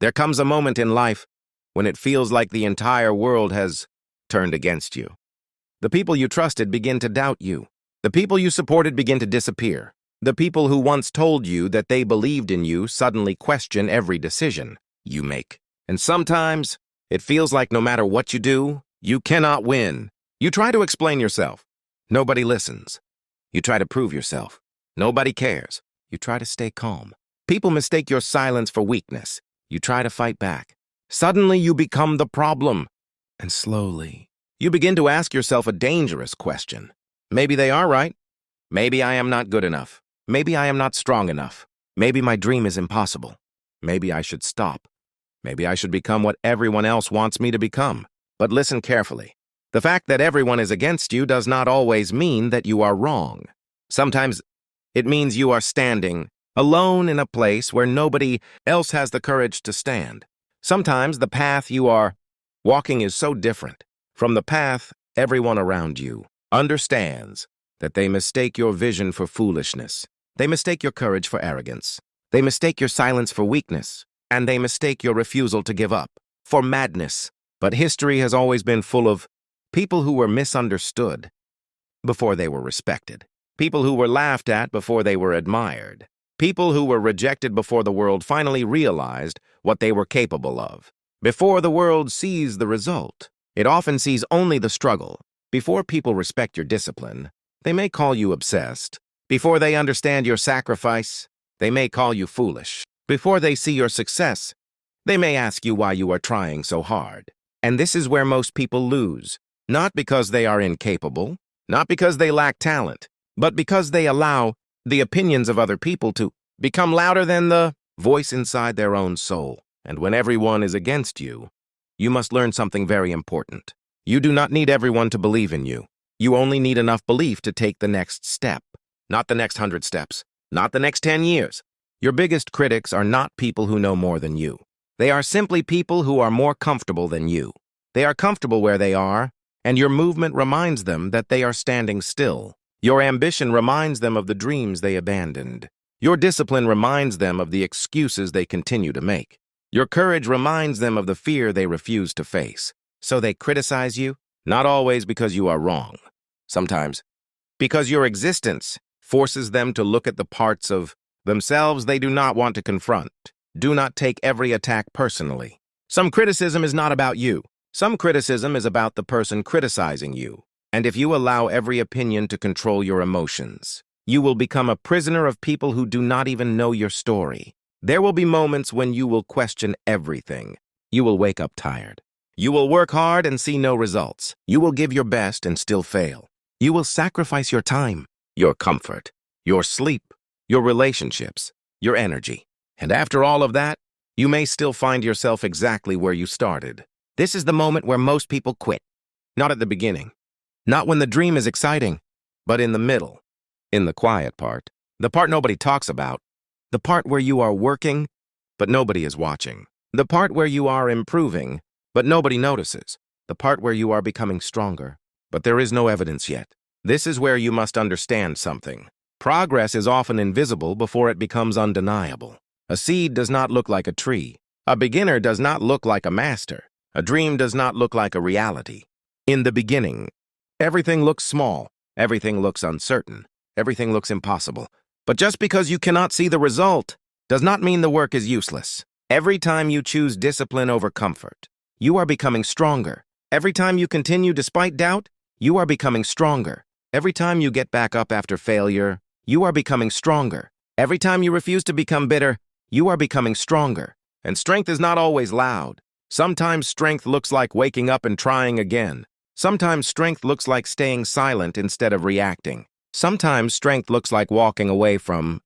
There comes a moment in life when it feels like the entire world has turned against you. The people you trusted begin to doubt you. The people you supported begin to disappear. The people who once told you that they believed in you suddenly question every decision you make. And sometimes it feels like no matter what you do, you cannot win. You try to explain yourself. Nobody listens. You try to prove yourself. Nobody cares. You try to stay calm. People mistake your silence for weakness. You try to fight back. Suddenly you become the problem. And slowly, you begin to ask yourself a dangerous question. Maybe they are right. Maybe I am not good enough. Maybe I am not strong enough. Maybe my dream is impossible. Maybe I should stop. Maybe I should become what everyone else wants me to become. But listen carefully. The fact that everyone is against you does not always mean that you are wrong. Sometimes it means you are standing alone in a place where nobody else has the courage to stand. Sometimes the path you are walking is so different from the path everyone around you understands that they mistake your vision for foolishness. They mistake your courage for arrogance. They mistake your silence for weakness. And they mistake your refusal to give up for madness. But history has always been full of people who were misunderstood before they were respected. People who were laughed at before they were admired. People who were rejected before the world finally realized what they were capable of. Before the world sees the result, it often sees only the struggle. Before people respect your discipline, they may call you obsessed. Before they understand your sacrifice, they may call you foolish. Before they see your success, they may ask you why you are trying so hard. And this is where most people lose, not because they are incapable, not because they lack talent, but because they allow the opinions of other people to become louder than the voice inside their own soul. And when everyone is against you, you must learn something very important. You do not need everyone to believe in you. You only need enough belief to take the next step, not the next 100 steps, not the next 10 years. Your biggest critics are not people who know more than you. They are simply people who are more comfortable than you. They are comfortable where they are, and your movement reminds them that they are standing still. Your ambition reminds them of the dreams they abandoned. Your discipline reminds them of the excuses they continue to make. Your courage reminds them of the fear they refuse to face. So they criticize you, not always because you are wrong. Sometimes, because your existence forces them to look at the parts of themselves they do not want to confront. Do not take every attack personally. Some criticism is not about you. Some criticism is about the person criticizing you. And if you allow every opinion to control your emotions, you will become a prisoner of people who do not even know your story. There will be moments when you will question everything. You will wake up tired. You will work hard and see no results. You will give your best and still fail. You will sacrifice your time, your comfort, your sleep, your relationships, your energy. And after all of that, you may still find yourself exactly where you started. This is the moment where most people quit. Not at the beginning. Not when the dream is exciting, but in the middle. In the quiet part. The part nobody talks about. The part where you are working, but nobody is watching. The part where you are improving, but nobody notices. The part where you are becoming stronger, but there is no evidence yet. This is where you must understand something. Progress is often invisible before it becomes undeniable. A seed does not look like a tree. A beginner does not look like a master. A dream does not look like a reality. In the beginning, everything looks small. Everything looks uncertain. Everything looks impossible. But just because you cannot see the result does not mean the work is useless. Every time you choose discipline over comfort, you are becoming stronger. Every time you continue despite doubt, you are becoming stronger. Every time you get back up after failure, you are becoming stronger. Every time you refuse to become bitter, you are becoming stronger. And strength is not always loud. Sometimes strength looks like waking up and trying again. Sometimes strength looks like staying silent instead of reacting. Sometimes strength looks like walking away from